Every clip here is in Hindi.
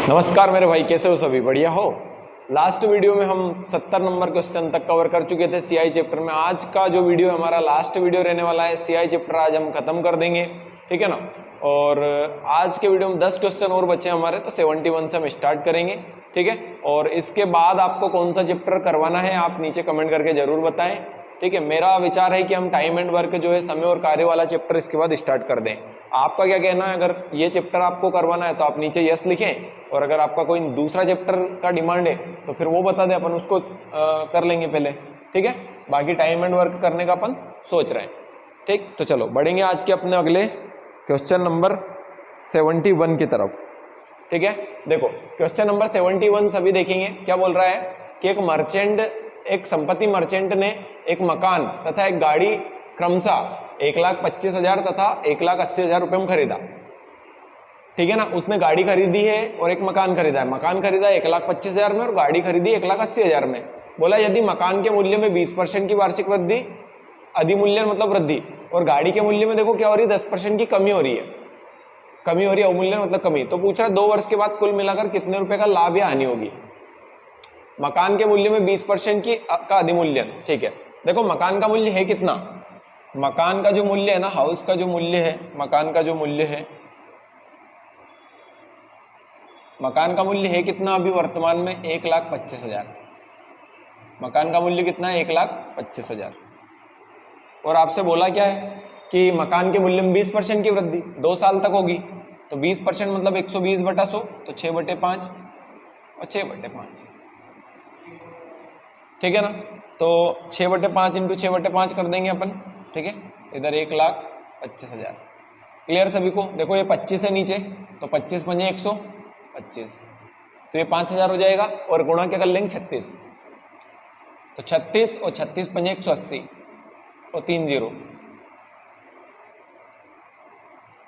नमस्कार मेरे भाई, कैसे हो सभी? बढ़िया हो? लास्ट वीडियो में हम 70 नंबर क्वेश्चन तक कवर कर चुके थे सीआई चैप्टर में। आज का जो वीडियो हमारा लास्ट वीडियो रहने वाला है, सीआई चैप्टर आज हम खत्म कर देंगे, ठीक है ना। और आज के वीडियो में 10 क्वेश्चन और बचे हमारे, तो 71 से हम स्टार्ट करेंगे, ठीक है। और इसके बाद आपको कौन सा चैप्टर करवाना है आप नीचे कमेंट करके जरूर बताएं, ठीक है। मेरा विचार है कि हम टाइम एंड वर्क जो है, समय और कार्य वाला चैप्टर इसके बाद स्टार्ट कर दें। आपका क्या कहना है? अगर ये चैप्टर आपको करवाना है तो आप नीचे यस लिखें, और अगर आपका कोई दूसरा चैप्टर का डिमांड है तो फिर वो बता दें, अपन उसको कर लेंगे पहले, ठीक है। बाकी टाइम एंड वर्क करने का अपन सोच रहे हैं, ठीक। तो चलो बढ़ेंगे आज के अपने अगले क्वेश्चन नंबर 71 की तरफ, ठीक है। देखो क्वेश्चन नंबर 71 सभी देखेंगे। क्या बोल रहा है कि एक संपत्ति मर्चेंट ने एक मकान तथा एक गाड़ी क्रमशः 1,25,000 तथा 1,80,000 रुपए में खरीदा, ठीक है ना। उसने गाड़ी खरीदी है और एक मकान खरीदा है। मकान खरीदा 1,25,000 में और गाड़ी खरीदी 1,80,000 में। बोला यदि मकान के मूल्य में 20% की वार्षिक वृद्धि, अधिमूल्यन मतलब वृद्धि, और गाड़ी के मूल्य में देखो क्या हो रही है, 10% की कमी हो रही है। कमी हो रही है, अवमूल्यन मतलब कमी। तो पूछ रहा है 2 वर्ष के बाद कुल मिलाकर कितने रुपए का लाभ या हानि होगी। मकान के मूल्य में 20% का अधिमूल्यन, ठीक है। देखो मकान का मूल्य है कितना, मकान का जो मूल्य है ना, हाउस का जो मूल्य है, मकान का जो मूल्य है, मकान का मूल्य है कितना अभी वर्तमान में? 1,25,000। मकान का मूल्य कितना है? 1,25,000। और आपसे बोला क्या है कि मकान के मूल्य में 20% की वृद्धि 2 साल तक होगी। तो 20% मतलब 120/100, तो 6/5 और 6/5, ठीक है ना। तो 6/5 इंटू 6/5 कर देंगे अपन, ठीक है। इधर 1,25,000। क्लियर सभी को? देखो ये 25 है नीचे, तो 25 पंजे 125, तो ये 5,000 हो जाएगा। और गुणा क्या कर लेंगे? 36, तो 36 और 36 पंजे 180 और 3 0,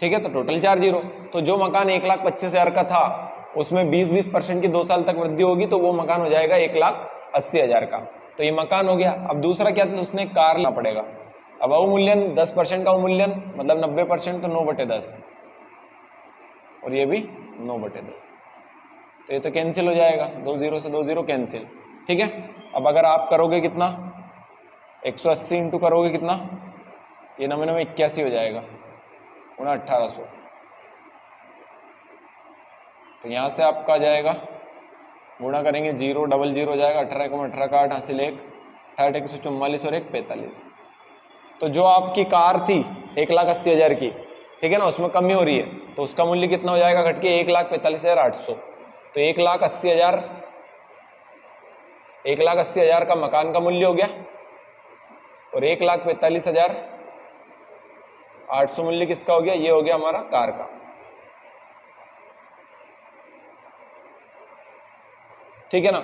ठीक है। तो टोटल 4 0। तो जो मकान 1,25,000 का था उसमें 20% की 2 साल तक वृद्धि होगी, तो वो मकान हो जाएगा 1,80,000 का। तो ये मकान हो गया। अब दूसरा क्या था, उसने कार लेना पड़ेगा। अब अवमूल्यन 10% का अवमूल्यन मतलब 90%, तो 9/10, और ये भी 9/10। तो ये तो कैंसिल हो जाएगा, 2 0 से 2 0 कैंसिल, ठीक है। अब अगर आप करोगे कितना, 180 इंटू करोगे कितना, ये 9 81 हो जाएगा, 1800। तो यहाँ से आपका आ जाएगा, गुणा करेंगे 0 डबल 0 हो जाएगा, 18 को 18 का 8 हासिल 1, 18 1 144 और 1 45। तो जो आपकी कार थी 1,80,000 की, ठीक है ना, उसमें कमी हो रही है, तो उसका मूल्य कितना हो जाएगा घट के? 1,45,800। तो 1,80,000 का मकान का मूल्य हो गया, और 1,45,800 मूल्य किसका हो गया? ये हो गया हमारा कार का, ठीक है ना।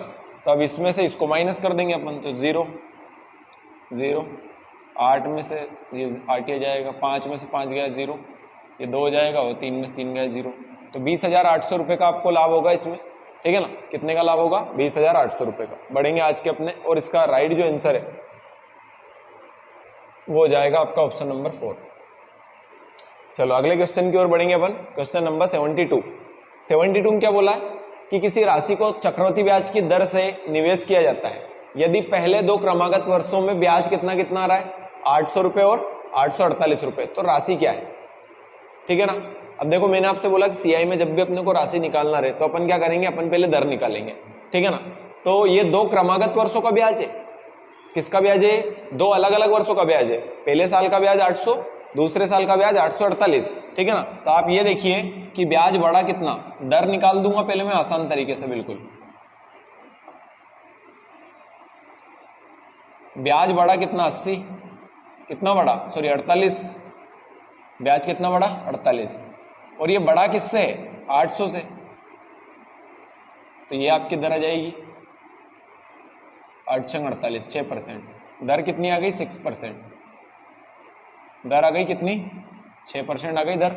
तो अब इसमें से इसको माइनस कर देंगे अपन, तो 0 0, 8 में से ये 8 ही जाएगा, 5 में से 5 गया 0, ये 2 हो जाएगा, और 3 में से 3 गया 0। तो 20,800 रुपये का आपको लाभ होगा इसमें, ठीक है ना। कितने का लाभ होगा? 20,800 रुपये का। बढ़ेंगे आज के अपने, और इसका राइट जो आंसर है वो हो जाएगा आपका ऑप्शन नंबर 4। चलो अगले क्वेश्चन की ओर बढ़ेंगे अपन। Question number 72। 72 में क्या बोला है कि किसी राशि को चक्रवृद्धि ब्याज की दर से निवेश किया जाता है यदि पहले 2 क्रमागत वर्षों में ब्याज कितना कितना आ रहा है? 800 रुपये और 848 रुपये। तो राशि क्या है, ठीक है ना। अब देखो मैंने आपसे बोला कि सीआई में जब भी अपने को राशि निकालना रहे तो अपन क्या करेंगे, अपन पहले दर निकालेंगे, ठीक है ना। तो ये 2 क्रमागत वर्षों का ब्याज है। किसका ब्याज है? 2 अलग अलग वर्षों का ब्याज है। पहले साल का ब्याज 800, दूसरे साल का ब्याज 848, ठीक है ना। तो आप ये देखिए कि ब्याज बढ़ा कितना, दर निकाल दूंगा पहले मैं आसान तरीके से, बिल्कुल। ब्याज बढ़ा कितना? 80, कितना बढ़ा? सॉरी 48। ब्याज कितना बढ़ा? 48। और ये बढ़ा किससे? 800 से। तो ये आपकी दर आ जाएगी 8 6 48, 6%। दर कितनी आ गई? 6%। दर आ गई कितनी? 6% आ गई दर,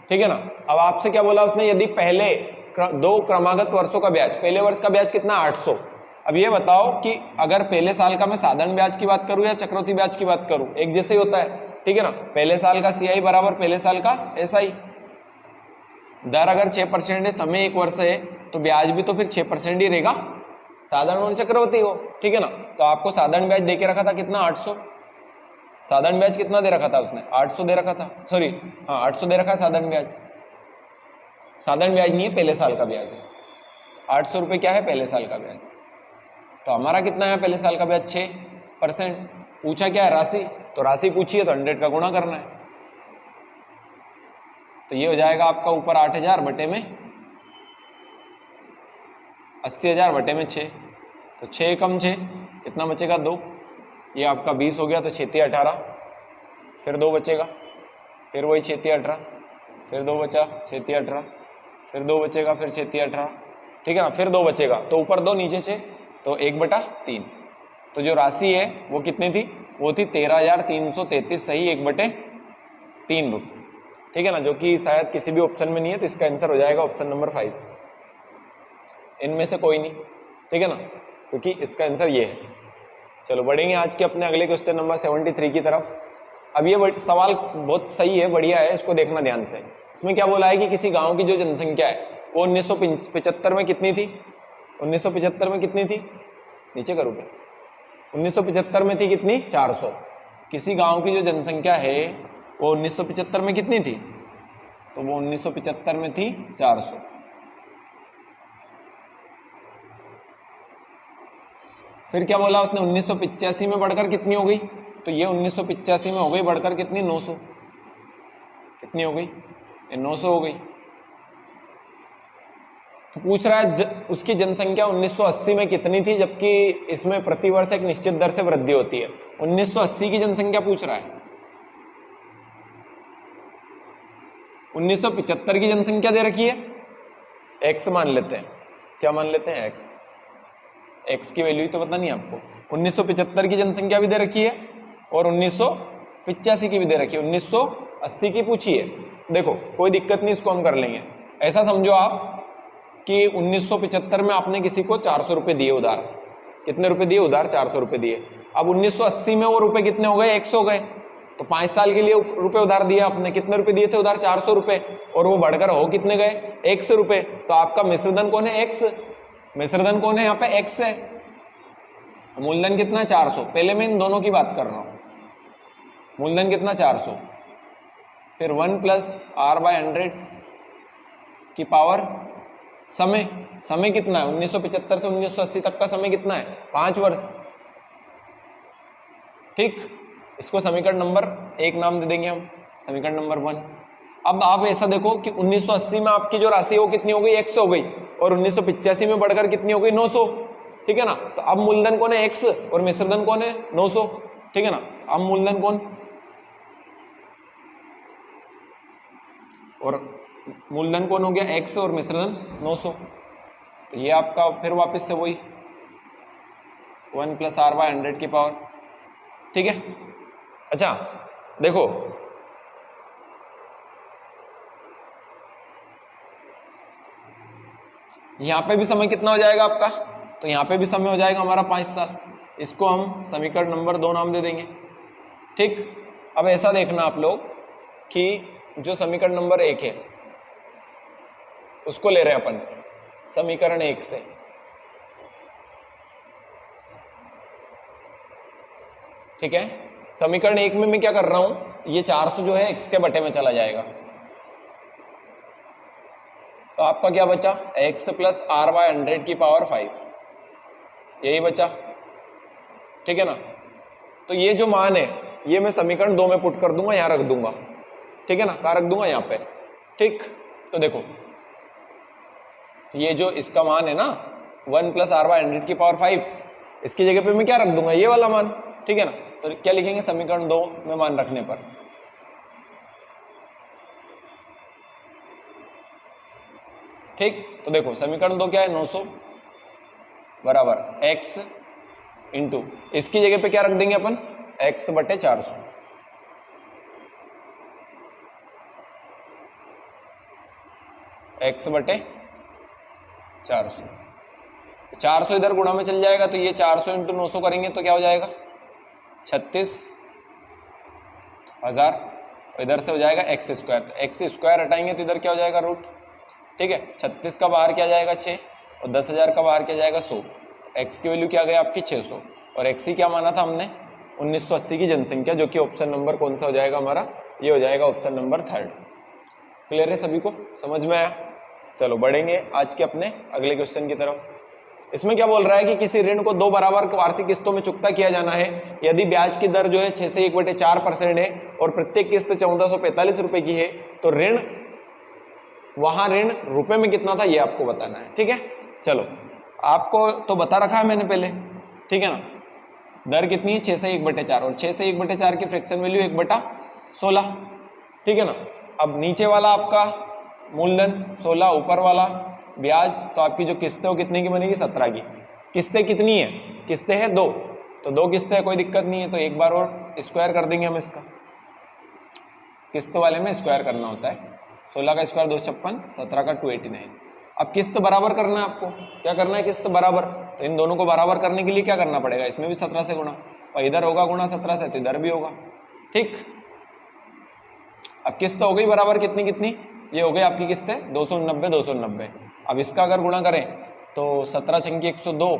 ठीक है ना। अब आपसे क्या बोला उसने, यदि पहले 2 क्रमागत वर्षों का ब्याज, पहले वर्ष का ब्याज कितना? 800। अब ये बताओ कि अगर पहले साल का मैं साधारण ब्याज की बात करूं या चक्रवृद्धि ब्याज की बात करूं, एक जैसे ही होता है, ठीक है ना। पहले साल का सीआई बराबर पहले साल का एसआई। दर अगर 6% है, समय 1 वर्ष है, तो ब्याज भी तो फिर 6% ही रहेगा, साधारण और चक्रवृद्धि हो, ठीक है ना। तो आपको साधारण ब्याज दे के रखा था कितना, 800। साधारण ब्याज कितना दे रखा था उसने, 800 दे रखा था, सॉरी हाँ 800 दे रखा है साधारण ब्याज। साधारण ब्याज नहीं है, पहले साल का ब्याज है। 800 रुपये क्या है, पहले साल का ब्याज। तो हमारा कितना है पहले साल का ब्याज, 6%। पूछा क्या है, राशि, तो राशि पूछी है तो 100 का गुणा करना है। तो ये हो जाएगा आपका ऊपर 8000 बटे में 80,000 बटे में 6, तो 6 कम 6 कितना बचेगा, 2। ये आपका 20 हो गया, तो 6 18, फिर 2 बचेगा, फिर वही 6 18, फिर 2 बचा, 6 18, फिर 2 बचेगा, फिर 6 18, ठीक है ना, फिर 2 बचेगा, तो ऊपर 2 नीचे 6, तो 1/3। तो जो राशि है वो कितनी थी, वो थी 13,333, सही 1/3 रुपये, ठीक है ना, जो कि शायद किसी भी ऑप्शन में नहीं है। तो इसका आंसर हो जाएगा ऑप्शन नंबर 5, इनमें से कोई नहीं, ठीक है ना, क्योंकि इसका आंसर ये है। चलो बढ़ेंगे आज के अपने अगले क्वेश्चन नंबर 73 की तरफ। अब ये सवाल बहुत सही है, बढ़िया है, इसको देखना ध्यान से। इसमें क्या बोला है कि किसी गांव की जो जनसंख्या है वो 1975 में कितनी थी, 1975 में कितनी थी, नीचे करो क्या, 1975 में थी कितनी, 400। किसी गांव की जो जनसंख्या है वो 1975 में कितनी थी, तो वो 1975 में थी 400। फिर क्या बोला उसने, 1985 में बढ़कर कितनी हो गई, तो ये 1985 में हो गई बढ़कर कितनी, 900। कितनी हो गई, ये 900 हो गई। तो पूछ रहा है उसकी जनसंख्या 1980 में कितनी थी, जबकि इसमें प्रतिवर्ष एक निश्चित दर से वृद्धि होती है। 1980 की जनसंख्या पूछ रहा है। 1975 की जनसंख्या दे रखी है, x मान लेते हैं, क्या मान लेते हैं, x की वैल्यू तो पता नहीं आपको। 1975 की जनसंख्या भी दे रखी है और 1985 की भी दे रखी है, 1980 की पूछी है। देखो कोई दिक्कत नहीं, इसको हम कर लेंगे। ऐसा समझो आप कि 1975 में आपने किसी को 400 रुपये दिए उधार, कितने रुपए दिए उधार, 400 रुपये दिए। अब 1980 में वो रुपए कितने हो गए, 100 हो गए, तो 5 साल के लिए रुपए उधार दिया आपने, कितने रुपए दिए थे उधार, 400 रुपये, और वो बढ़कर हो कितने गए, 100 रुपये। तो आपका मिश्रधन कौन है, x। मिश्रधन कौन है यहाँ पे, x है। मूलधन कितना है, 400। पहले मैं इन दोनों की बात कर रहा हूं, मूलधन कितना, 400, फिर 1 + r/100 की पावर समय, समय कितना है, 1975 से 1980 तक का समय कितना है, 5 वर्ष, ठीक। इसको समीकरण नंबर 1 नाम दे देंगे हम, समीकरण नंबर 1। अब आप ऐसा देखो कि 1980 में आपकी जो राशि है वो कितनी हो गई, 100 हो गई, और 1985 में बढ़कर कितनी हो गई, 900, ठीक है ना। तो अब मूलधन कौन है, x, और मिश्रधन कौन है, 900, ठीक है ना। अब मूलधन कौन, और मूलधन कौन हो गया, x, और मिश्रधन 900। तो ये आपका फिर वापस से वही 1 + r/100 की पावर, ठीक है। अच्छा देखो यहां पे भी समय कितना हो जाएगा आपका, तो यहां पे भी समय हो जाएगा हमारा 5 साल। इसको हम समीकरण नंबर 2 नाम दे देंगे, ठीक। अब ऐसा देखना आप लोग कि जो समीकरण नंबर 1 है उसको ले रहे हैं अपन समीकरण 1 से, ठीक है। समीकरण 1 में मैं क्या कर रहा हूं, ये 400 जो है x के बटे में चला जाएगा, तो आपका क्या बचा, x + r/100 की पावर 5, यही बचा, ठीक है ना। तो ये जो मान है ये मैं समीकरण 2 में पुट कर दूंगा, यहां रख दूंगा, ठीक है ना, कहां रख दूंगा, यहां पे, ठीक। तो देखो ये जो इसका मान है ना 1 + r/100 की पावर 5, इसकी जगह पे मैं क्या रख दूंगा, ये वाला मान, ठीक है ना। तो क्या लिखेंगे समीकरण 2 में मान रखने पर, ठीक। तो देखो समीकरण 2 क्या है, 900 बराबर x इंटू, इसकी जगह पे क्या रख देंगे अपन, x बटे 400, x बटे 400, 400 इधर गुणा में चल जाएगा, तो ये 400 इंटू 900 करेंगे तो क्या हो जाएगा, 36,000, इधर से हो जाएगा x², तो x² हटाएंगे तो इधर क्या हो जाएगा, रूट ठीक है। 36 का बाहर क्या जाएगा 6 और 10,000 का बाहर क्या जाएगा 100। एक्स की वैल्यू क्या गई आपकी 600 और एक्स ही क्या माना था हमने 1980 की जनसंख्या, जो कि ऑप्शन नंबर कौन सा हो जाएगा हमारा, ये हो जाएगा ऑप्शन नंबर 3। क्लियर है सभी को, समझ में आया? चलो बढ़ेंगे आज के अपने अगले क्वेश्चन की तरफ। इसमें क्या बोल रहा है कि किसी ऋण को 2 बराबर वार्षिक किस्तों में चुकता किया जाना है यदि ब्याज की दर जो है 6 से 1/4% है और प्रत्येक किस्त 1445 रुपए की है, तो ऋण वहां ऋण रुपए में कितना था ये आपको बताना है। ठीक है, चलो आपको तो बता रखा है मैंने पहले, ठीक है ना। दर कितनी है 6 से 1/4 और 6 से 1/4 की फ्रैक्शन वैल्यू 1/16, ठीक है ना। अब नीचे वाला आपका मूलधन 16, ऊपर वाला ब्याज, तो आपकी जो किस्तें वो कितने की बनेगी 17 की। किस्तें कितनी है, किस्तें है 2, तो 2 किस्तें है, कोई दिक्कत नहीं है, तो एक बार और स्क्वायर कर देंगे हम इसका। किस्त वाले में स्क्वायर करना होता है, 16 का स्क्वायर 256, 17 का 289। अब किस्त बराबर करना है आपको, क्या करना है किस्त बराबर, तो इन दोनों को बराबर करने के लिए क्या करना पड़ेगा, इसमें भी 17 से गुणा, और इधर होगा गुणा 17 से, तो इधर भी होगा। ठीक, अब किस्त हो गई बराबर, कितनी कितनी, ये हो गई आपकी किस्तें 290 290। अब इसका अगर गुणा करें तो 17 छंकी 102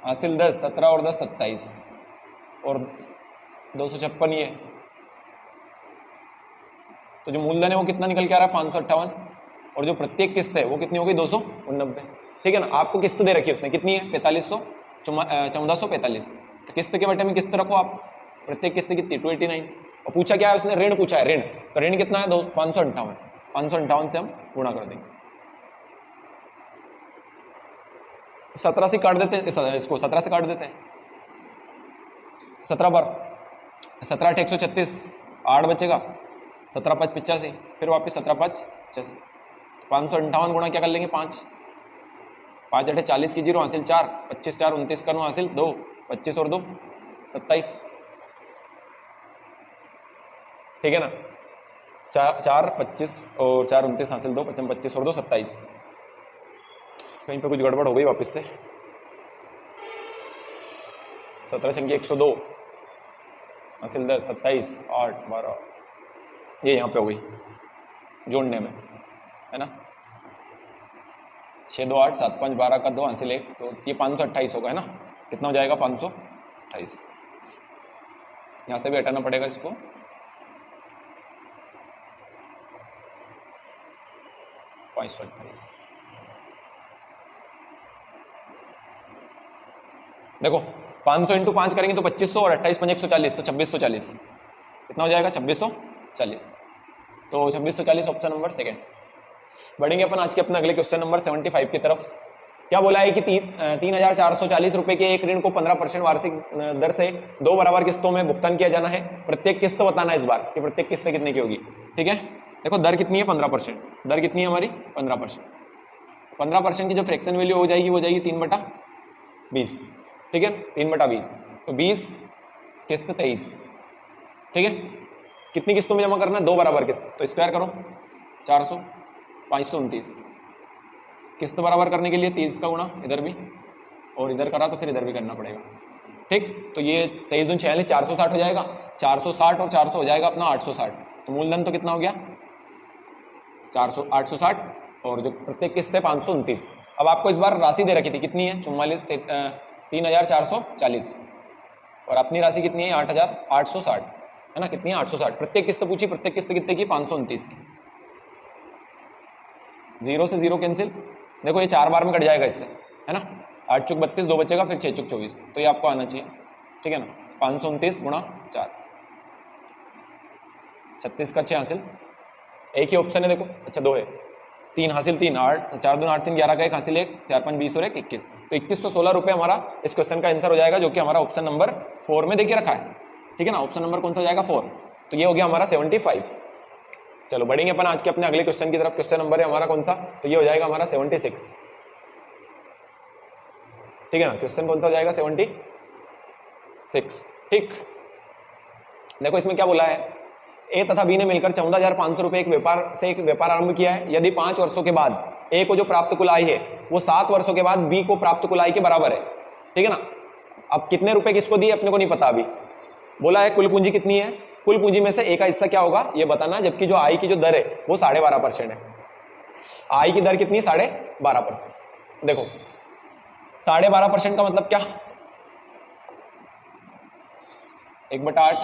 हासिल 10, 17 और 10 27 और 256 ये, तो जो मूलधन है वो कितना निकल के आ रहा है 558, और जो प्रत्येक किस्त है वो कितनी हो गई 289। ठीक है ना। आपको किस्त दे रखी है उसने, कितनी है 4500 1445, तो किस्त के बटे में किस्त रखो आप, प्रत्येक किस्त कितनी 289, और पूछा क्या है उसने, ऋण पूछा है, ऋण, तो ऋण कितना है 558, 558 से हम गुणा कर देंगे। 17 से काट देते हैं इसको, 17 से काट देते हैं, 17 बार 17 8 136, 8 बचेगा, 17 5 85, फिर वापिस 17 5 86, 558 गुणा क्या कर लेंगे 5, 5 8 40 की 0 हासिल 4, 25 4 29 का 9 हासिल 2, 25 और 2 27, ठीक है ना। 4 25 और 4 29 हासिल 2, 25 और 2 27, कहीं पे कुछ गड़बड़ हो गई वापस से। 17 संख्या 102 हासिल 10, 27 8 12, ये यहाँ पे हो गई जोड़ने में, है ना। 6 2 8 7 5 12 का 2 हासिल 1, तो ये 528 होगा, है ना। कितना हो जाएगा 528, यहाँ से भी हटाना पड़ेगा इसको, देखो 500 इंटू 5 करेंगे तो 2500 और 28 5 140, तो 2640, कितना हो जाएगा 2640, तो 2640 ऑप्शन नंबर सेकंड। बढ़ेंगे अपन आज के अपने अगले क्वेश्चन नंबर 75 की तरफ। क्या बोला है कि 3,440 रुपए के एक ऋण को 15% वार्षिक दर से 2 बराबर किस्तों में भुगतान किया जाना है। प्रत्येक किस्त बताना है इस बार कि प्रत्येक किस्त कितने की होगी। ठीक है, देखो दर कितनी है 15%, दर कितनी है हमारी 15%। 15% की जो फ्रैक्शन वैल्यू हो जाएगी वो जाएगी 3/20, ठीक है 3/20, तो 20 किस्त 23, ठीक है। कितनी किस्तों में जमा करना है 2 बराबर किस्त, तो स्क्वायर करो 400 529, किस्त बराबर करने के लिए 30 का गुणा इधर भी और इधर करा तो फिर इधर भी करना पड़ेगा। ठीक, तो ये 23 दूनी 46 460 हो जाएगा, 460 और 400 हो जाएगा अपना 860, तो मूलधन तो कितना हो गया 860 और जो प्रत्येक किस्त है 529। अब आपको इस बार राशि दे रखी थी कितनी है 3,440 और अपनी राशि कितनी है 8,860, है ना, कितनी है 860। प्रत्येक किस्त पूछी, प्रत्येक किस्त कितने की 529 की। 0 से 0 कैंसिल, देखो ये 4 बार में कट जाएगा इससे, है ना। 8 चुक 32 2 बचेगा, फिर 6 चुक 24, तो ये आपको आना चाहिए, ठीक है ना। 529 गुणा 4, 36 का 6 हासिल, एक ही ऑप्शन है देखो, अच्छा 2 है, 3 हासिल 3 8 4 2 8 3 11 का 1 हासिल 1 4 5 20 और 1 21, तो 2116 रुपये हमारा इस क्वेश्चन का आंसर हो जाएगा, जो कि हमारा ऑप्शन नंबर 4 में देखिए रखा है, ठीक है ना। ऑप्शन नंबर कौन सा हो जाएगा 4, तो ये हो गया हमारा 75। चलो बढ़ेंगे अपन आज के अपने अगले क्वेश्चन की तरफ। क्वेश्चन नंबर है हमारा कौन सा, तो ये हो जाएगा हमारा 76, ठीक है ना। क्वेश्चन कौन सा हो जाएगा 76, ठीक। देखो इसमें क्या बोला है, ए तथा बी ने मिलकर 14,500 रुपए एक व्यापार आरंभ किया है। यदि 5 वर्षों के बाद ए को जो प्राप्त कुल आय है वो 7 वर्षों के बाद बी को प्राप्त कुल आय के बराबर है, ठीक है ना। अब कितने रुपए किसको दिए अपने को नहीं पता, अभी बोला है कुल पूंजी कितनी है, कुल पूंजी में से ए का हिस्सा क्या होगा ये बताना, जबकि जो आय की जो दर है वो 12.5% है, आई की दर कितनी, 12.5%। देखो 12.5% का मतलब क्या, 1/8।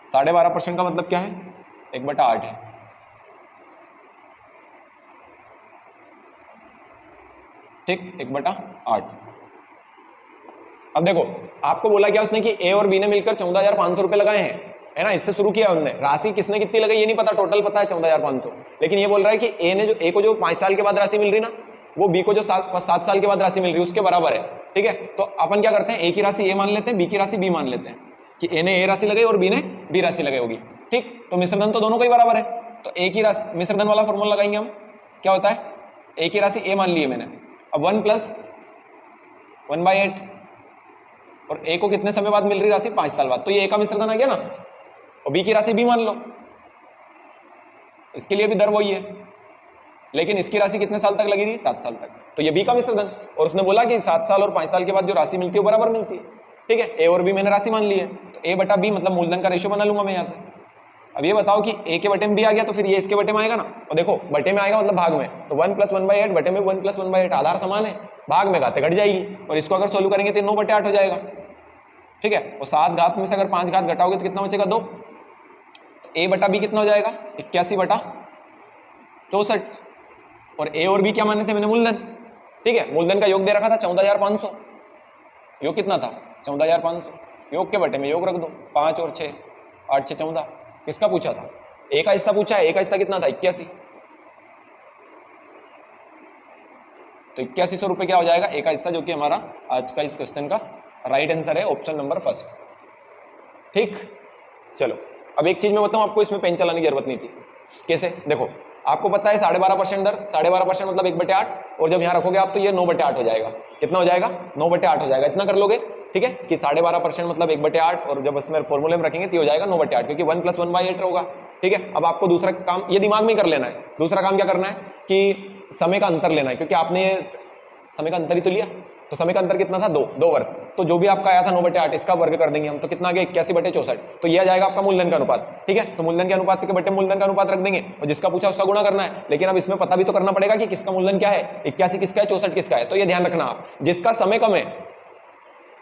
12.5% का मतलब क्या है, 1/8 है। ठीक, 1/8। अब देखो आपको बोला क्या उसने कि ए और बी ने मिलकर 14,500 रुपए लगाए हैं, है ना, इससे शुरू किया उन्होंने। राशि किसने कितनी लगाई ये नहीं पता, टोटल पता है 14,500। लेकिन ये बोल रहा है कि ए को जो 5 साल के बाद राशि मिल रही ना, वो बी को जो 7 साल के बाद राशि मिल रही है उसके बराबर है। ठीक है, तो अपन क्या करते हैं, ए की राशि ए मान लेते हैं, बी की राशि बी मान लेते हैं कि ए ने ए राशि लगाई और बी ने बी राशि लगाई होगी। ठीक, तो मिश्रधन तो दोनों का ही बराबर है, तो ए की राशि, मिश्रधन वाला फॉर्मूला लगाएंगे हम, क्या होता है, ए की राशि ए मान ली है मैंने, अब 1 + 1/8, और ए को कितने समय बाद मिल रही राशि, 5 साल बाद, तो ये ए का मिश्रधन आ गया ना। और बी की राशि बी मान लो, इसके लिए भी दर वही है, लेकिन इसकी राशि कितने साल तक लगी रही, 7 साल तक, तो ये बी का मिश्रधन। और उसने बोला कि 7 साल और 5 साल के बाद जो राशि मिलती है वो बराबर मिलती है। ठीक है, ए और बी मैंने राशि मान ली है, तो ए बटा बी मतलब मूलधन का रेशियो बना लूंगा मैं यहाँ से। अब ये बताओ कि ए के बटे में बी आ गया तो फिर ये इसके बटे में आएगा ना, और देखो बटे में आएगा मतलब भाग में, तो 1 + 1/8 बटे में 1 + 1/8, आधार समान है, भाग में घाते घट जाएगी, और इसको अगर सोल्व करेंगे तो 9/8 हो जाएगा। ठीक है, और 7 घात में से अगर 5 घात घटाओगे तो कितना बचेगा, 2। तो ए बटा बी कितना हो जाएगा, 81/64। और ए और बी क्या माने थे मैंने, मूलधन। ठीक है, मूलधन का योग दे रखा था 14,500, योग कितना था 14,500, योग के बटे में योग रख दो, 5 और 6, 8 6 14। किसका पूछा था, ए का हिस्सा पूछा है, ए का हिस्सा कितना था, 81, तो 8100 रुपए क्या हो जाएगा ए का हिस्सा, जो कि हमारा आज का इस क्वेश्चन का राइट आंसर है, ऑप्शन नंबर फर्स्ट। ठीक, चलो अब एक चीज मैं बताऊं आपको, इसमें पेन चलाने की जरूरत नहीं थी। कैसे, देखो आपको पता है 12.5% दर, 12.5% मतलब 1/8, और जब यहां रखोगे आप तो ये 9/8 हो जाएगा। कितना हो जाएगा, 9/8 हो जाएगा, इतना कर लोगे। ठीक है, कि 12.5% मतलब 1/8, और जब इसमें फॉर्मूले में रखेंगे तो हो जाएगा 9/8, क्योंकि 1 + 1/8 होगा। ठीक है, अब आपको दूसरा काम ये दिमाग में कर लेना है। दूसरा काम क्या करना है कि समय का अंतर लेना है, क्योंकि आपने समय का अंतर ही तो लिया, तो समय का अंतर कितना था, 2 वर्ष। तो जो भी आपका आया था 9/8, इसका वर्ग कर देंगे हम, तो कितना आ गया 81/64, तो यह आ जाएगा आपका मूलधन का अनुपात। ठीक है, तो मूलधन के अनुपात के बटे मूलधन का अनुपात रख देंगे, और जिसका पूछा उसका गुणा करना है। लेकिन अब इसमें पता भी तो करना पड़ेगा कि किसका मूलधन क्या है, 81 किसका है, 64 किसका है। तो ये ध्यान रखना आप, जिसका समय कम है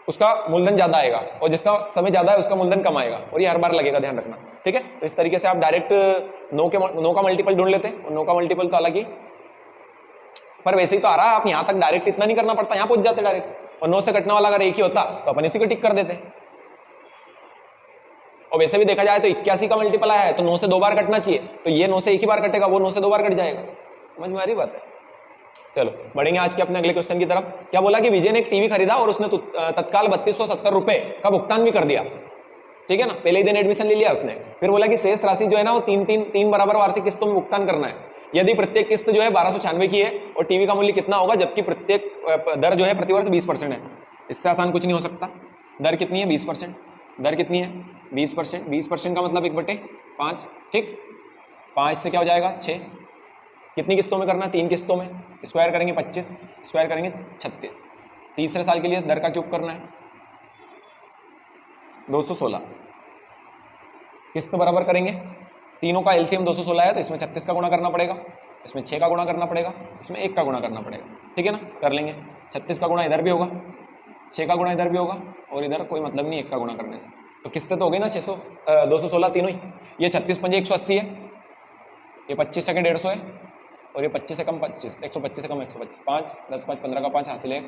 उसका मूलधन ज्यादा आएगा, और जिसका समय ज्यादा है उसका मूलधन कम आएगा, और ये हर बार लगेगा, ध्यान रखना। ठीक है, तो इस तरीके से आप डायरेक्ट 9 का मल्टीपल ढूंढ लेते हैं, और 9 का मल्टीपल तो अलग ही, पर वैसे ही तो आ रहा है, आप यहां तक डायरेक्ट इतना नहीं करना पड़ता, यहां पहुंच जाते डायरेक्ट। और 9 से कटने वाला अगर एक ही होता तो अपन इसी को टिक कर देते। और वैसे भी देखा जाए तो 81 का मल्टीपल आया है, तो 9 से 2 बार कटना चाहिए, तो ये 9 से एक ही बार कटेगा, वो 9 से 2 बार कट जाएगा। समझ में आ रही बात है। चलो बढ़ेंगे आज के अपने अगले क्वेश्चन की तरफ। क्या बोला कि विजय ने एक टीवी खरीदा और उसने तत्काल 3270 रुपए का भुगतान भी कर दिया। ठीक है ना, पहले ही दिन एडमिशन ले लिया उसने। फिर बोला कि शेष राशि जो है ना वो तीन बराबर वार्षिक किस्तों में भुगतान करना है। यदि प्रत्येक किस्त जो है 1296 की है और टीवी का मूल्य कितना होगा, जबकि प्रत्येक दर जो है प्रतिवर्ष 20% है। इससे आसान कुछ नहीं हो सकता। दर कितनी है, 20%। दर कितनी है, 20%। 20% का मतलब 1/5। ठीक, 5 से क्या हो जाएगा 6। कितनी किस्तों में करना है, 3 किस्तों में। स्क्वायर करेंगे 25, स्क्वायर करेंगे 36। तीसरे साल के लिए दर का क्यूब करना है 216। किस्त बराबर करेंगे, तीनों का एलसीएम 216 है, तो इसमें 36 का गुणा करना पड़ेगा, इसमें 6 का गुणा करना पड़ेगा, इसमें 1 का गुणा करना पड़ेगा। ठीक है ना, कर लेंगे। 36 का गुणा इधर भी होगा, 6 का गुणा इधर भी होगा, और इधर कोई मतलब नहीं 1 का गुणा करने से। तो किस्तें तो हो गई ना 216 तीनों ही। ये 36 पंजे 180 है, ये 25 सेकंड 150 है, और ये 25 से कम 25, 125 से कम 125, 5 10 5 15 का 5 हासिल है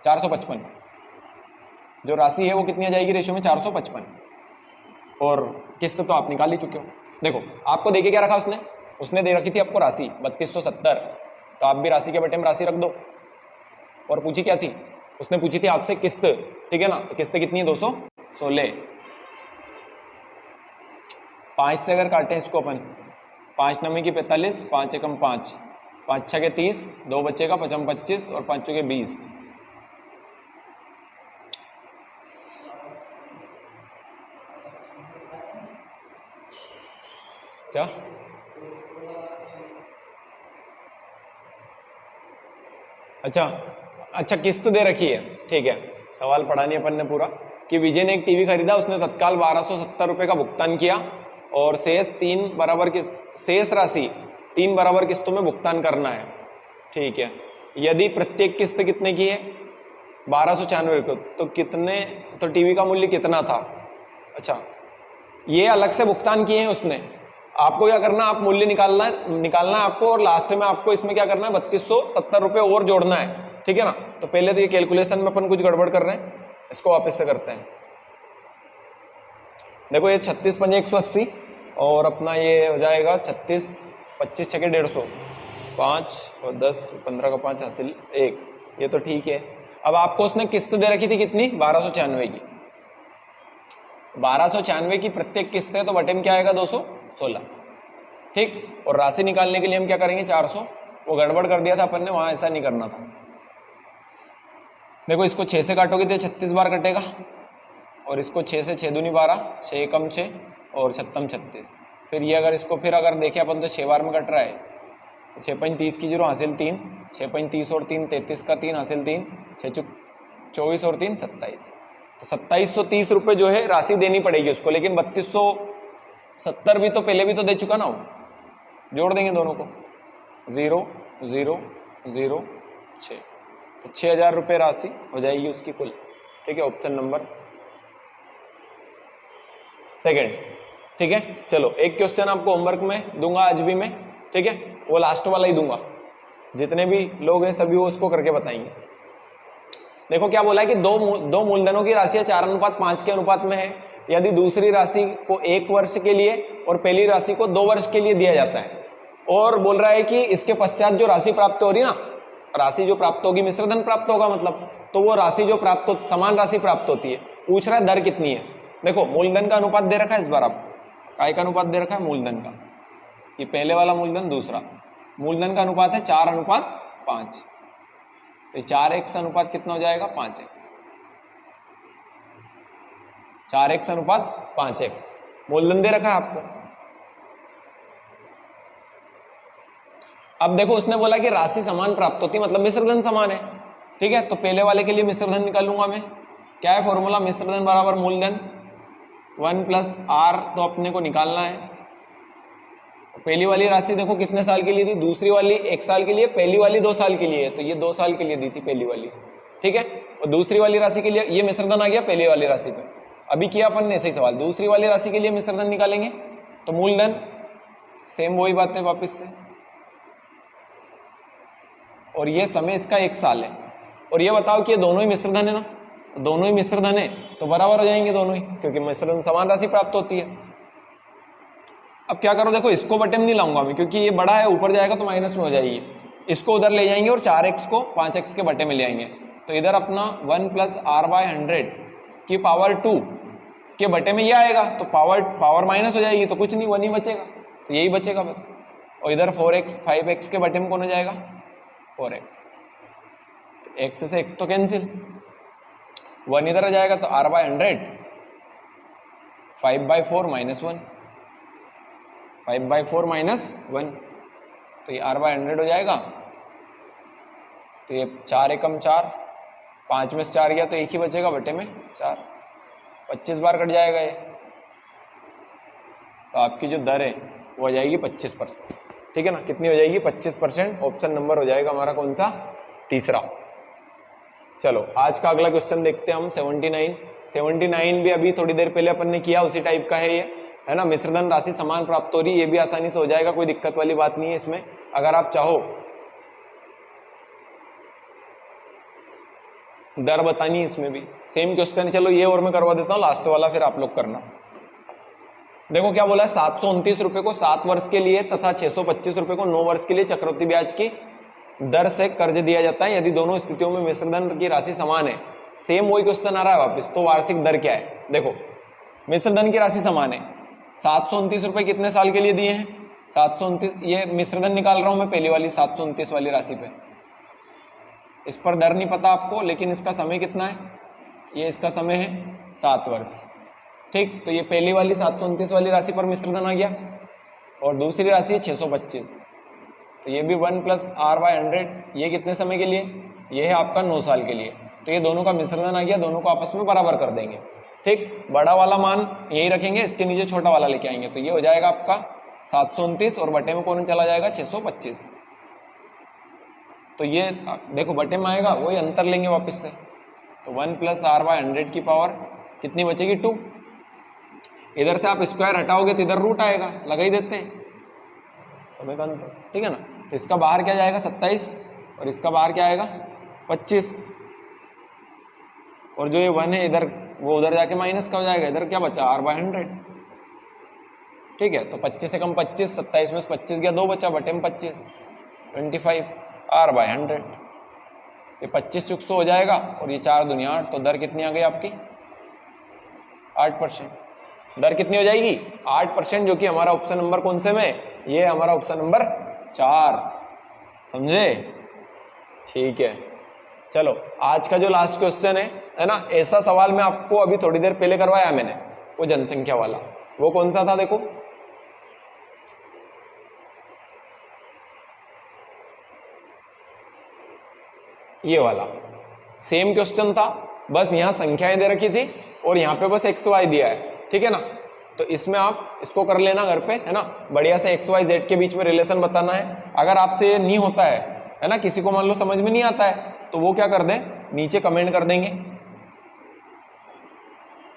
455। जो राशि है वो कितनी आ जाएगी रेशियो में, 455। और किस्त तो आप निकाल ही चुके हो। देखो आपको देके क्या रखा उसने दे रखी थी आपको राशि 3270, तो आप भी राशि के बटे में राशि रख दो। और पूछी क्या थी, उसने पूछी थी आपसे किस्त। ठीक है ना, तो किस्त कितनी है 216। 5 से अगर काटें इसको अपन, 5 9 की 45, 5 एकम 5, 5 6 के 30, 2 बचेगा 5 25, और 5 के 20। क्या अच्छा किस्त दे रखी है। ठीक है, सवाल पढ़ा नहीं अपन ने पूरा, कि विजय ने एक टीवी खरीदा, उसने तत्काल 1270 रुपए का भुगतान किया, और शेष 3 बराबर की शेष राशि 3 बराबर किस्तों में भुगतान करना है। ठीक है, यदि प्रत्येक किस्त कितने की है 1296 को, तो कितने, तो टीवी का मूल्य कितना था। अच्छा, ये अलग से भुगतान किए हैं उसने, आपको क्या करना, आप मूल्य निकालना है आपको, और लास्ट में आपको इसमें क्या करना है 3270 रुपये और जोड़ना है। ठीक है ना। तो पहले तो ये कैलकुलेशन में अपन कुछ गड़बड़ कर रहे हैं, इसको वापस से करते हैं। देखो ये 36 पंजे 180 और अपना ये हो जाएगा 36 25 छके 150, 5 और 10 15 का 5 हासिल 1, ये तो ठीक है। अब आपको उसने किस्त दे रखी थी कितनी 1296 की, 1296 की प्रत्येक किस्त है तो बटे में क्या आएगा 216। ठीक, और राशि निकालने के लिए हम क्या करेंगे 400, वो गड़बड़ कर दिया था अपन ने, वहां ऐसा नहीं करना था। देखो इसको 6 से काटोगे तो 36 बार कटेगा, और इसको 6 से 6 दूनी 12, 6 कम 6 और 6 36। फिर ये अगर इसको फिर अगर देखें अपन तो 6 बार में कट रहा है, 6 पंच 30 की 0 हासिल 3, 6 पंच 30 और 3 33 का 3 हासिल 3, 6 चुक 24 और 3 27। तो 2730 रुपये जो है राशि देनी पड़ेगी उसको, लेकिन 3270 भी तो पहले भी तो दे चुका ना वो, जोड़ देंगे दोनों को 0 0 0 6, तो 6000 रुपये राशि हो जाएगी उसकी कुल। ठीक है, ऑप्शन नंबर सेकंड। ठीक है, चलो एक क्वेश्चन आपको होमवर्क में दूंगा आज भी मैं, ठीक है, वो लास्ट वाला ही दूंगा, जितने भी लोग हैं सभी वो उसको करके बताएंगे। देखो क्या बोला है कि दो मूलधनों की राशियां 4:5 के अनुपात में है, यदि दूसरी राशि को 1 वर्ष के लिए और पहली राशि को 2 वर्ष के लिए दिया जाता है, और बोल रहा है कि इसके पश्चात जो राशि प्राप्त हो रही ना, राशि जो प्राप्त होगी मिश्रधन प्राप्त होगा मतलब, तो वो राशि जो प्राप्त हो समान राशि प्राप्त होती है। पूछ रहा है दर कितनी है। देखो मूलधन का अनुपात दे रखा है इस बार, आप काय का अनुपात दे रखा है मूलधन का, ये पहले वाला मूलधन, दूसरा मूलधन का अनुपात है 4:5, तो 4x अनुपात कितना हो जाएगा 5x, 4x अनुपात 5x मूलधन दे रखा है आपको। अब देखो उसने बोला कि राशि समान प्राप्त होती है, मतलब मिश्रधन समान है। ठीक है, तो पहले वाले के लिए मिश्रधन निकालूंगा मैं, क्या है फॉर्मूला, मिश्रधन बराबर मूलधन 1 + r, तो अपने को निकालना है। पहली वाली राशि देखो कितने साल के लिए थी, दूसरी वाली 1 साल के लिए, पहली वाली 2 साल के लिए है, तो ये 2 साल के लिए दी थी पहली वाली। ठीक है, और दूसरी वाली राशि के लिए ये मिश्रधन आ गया पहली वाली राशि पे। अभी किया अपन ने ऐसे ही सवाल, दूसरी वाली राशि के लिए मिश्रधन निकालेंगे, तो मूलधन सेम वही बात है वापिस से, और ये समय इसका 1 साल है, और ये बताओ कि ये दोनों ही मिश्रधन है ना, दोनों ही मिश्रधन है तो बराबर हो जाएंगे दोनों ही, क्योंकि मिश्रधन समान राशि प्राप्त होती है। अब क्या करो, देखो इसको बटे में नहीं लाऊंगा मैं, क्योंकि ये बड़ा है ऊपर जाएगा तो माइनस में हो जाएगी, इसको उधर ले जाएंगे और 4x को 5x के बटे में ले आएंगे, तो इधर अपना 1 + r/100 की पावर 2 के बटे में ये आएगा, तो पावर माइनस हो जाएगी, तो कुछ नहीं 1 ही बचेगा, तो यही बचेगा बस। और इधर 4x 5x के बटे में कौन हो जाएगा 4x, तो x से x तो कैंसिल, 1 इधर आ जाएगा, तो r/100 5/4 - 1, 5/4 - 1, तो ये r/100 हो जाएगा, तो ये 4 एकम 4, 5 में से 4 गया तो 1 ही बचेगा बटे में 4, 25 बार कट जाएगा ये, तो आपकी जो दर है वो हो जाएगी 25%। ठीक है ना, कितनी हो जाएगी 25%। ऑप्शन नंबर हो जाएगा हमारा कौन सा, तीसरा। चलो आज का अगला क्वेश्चन देखते हैं हम 79 भी अभी थोड़ी देर पहले अपन ने किया, उसी टाइप का है ये, है ना। मिश्रधन राशि समान प्राप्त हो रही है, ये भी आसानी से हो जाएगा, कोई दिक्कत वाली बात नहीं है इसमें। अगर आप चाहो दर बतानी है इसमें भी सेम क्वेश्चन, चलो ये और मैं करवा देता हूँ लास्ट वाला, फिर आप लोग करना। देखो क्या बोला है, 729 रुपए को 7 वर्ष के लिए तथा 625 रुपए को 9 वर्ष के लिए चक्रवृद्धि ब्याज की दर से कर्ज दिया जाता है, यदि दोनों स्थितियों में मिश्रधन की राशि समान है। सेम वही क्वेश्चन आ रहा है वापस, तो वार्षिक दर क्या है। देखो मिश्रधन की राशि समान है, 729 रुपए कितने साल के लिए दिए हैं, 729, ये मिश्रधन निकाल रहा हूं मैं पहली वाली 729 वाली राशि पे, इस पर दर नहीं पता आपको, लेकिन इसका समय कितना है, ये इसका समय है 7 वर्ष। ठीक, तो ये पहली वाली 729 वाली राशि पर मिश्रधन आ गया, और दूसरी राशि है 625, तो ये भी 1 + r/100, ये कितने समय के लिए, ये है आपका 9 साल के लिए, तो ये दोनों का मिश्रधन आ गया, दोनों को आपस में बराबर कर देंगे। ठीक, बड़ा वाला मान यही रखेंगे, इसके नीचे छोटा वाला लेके आएंगे, तो ये हो जाएगा आपका 729 और बटे में कौन चला जाएगा 625। तो ये देखो बटे में आएगा, वही अंतर लेंगे वापस से, तो 1 + r/100 की पावर कितनी बचेगी 2। इधर से आप स्क्वायर हटाओगे तो इधर रूट आएगा, लगा ही देते हैं समय का अंतर, ठीक है ना। तो इसका बाहर क्या जाएगा 27 और इसका बाहर क्या आएगा 25, और जो ये 1 है इधर वो उधर जाके माइनस का हो जाएगा, इधर क्या बचा r/100, ठीक है। तो 25 से कम 25, 27 में 25 गया, 2 बचा, बटे में 25, 25 r/100। ये 25 चुक 100 हो जाएगा और ये 4 दूनी 8, तो दर कितनी आ गई आपकी 8%। दर कितनी हो जाएगी 8%, जो कि हमारा ऑप्शन नंबर कौन से में, ये हमारा ऑप्शन नंबर 4, समझे, ठीक है। चलो आज का जो लास्ट क्वेश्चन है ना, ऐसा सवाल मैं आपको अभी थोड़ी देर पहले करवाया मैंने, वो जनसंख्या वाला, वो कौन सा था देखो, ये वाला सेम क्वेश्चन था, बस यहां संख्याएं दे रखी थी और यहाँ पे बस XY दिया है, ठीक है ना। तो इसमें आप इसको कर लेना घर पे, है ना, बढ़िया से XY Z के बीच में रिलेशन बताना है। अगर आपसे ये नहीं होता है ना, किसी को मान लो समझ में नहीं आता है, तो वो क्या कर दें, नीचे कमेंट कर देंगे,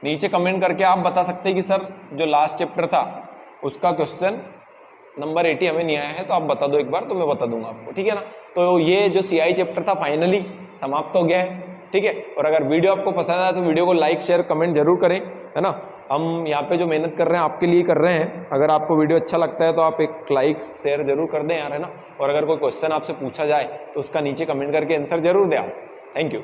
नीचे कमेंट करके आप बता सकते हैं कि सर जो लास्ट चैप्टर था उसका क्वेश्चन नंबर 80 हमें नहीं आया है, तो आप बता दो एक बार, तो मैं बता दूंगा आपको, ठीक है ना। तो ये जो CI चैप्टर था फाइनली समाप्त हो गया है, ठीक है। और अगर वीडियो आपको पसंद आया तो वीडियो को लाइक शेयर कमेंट जरूर करें, है ना। हम यहाँ पे जो मेहनत कर रहे हैं आपके लिए कर रहे हैं, अगर आपको वीडियो अच्छा लगता है तो आप एक लाइक शेयर जरूर कर दें यार, है ना। और अगर कोई क्वेश्चन आपसे पूछा जाए तो उसका नीचे कमेंट करके आंसर जरूर दें आप। Thank you.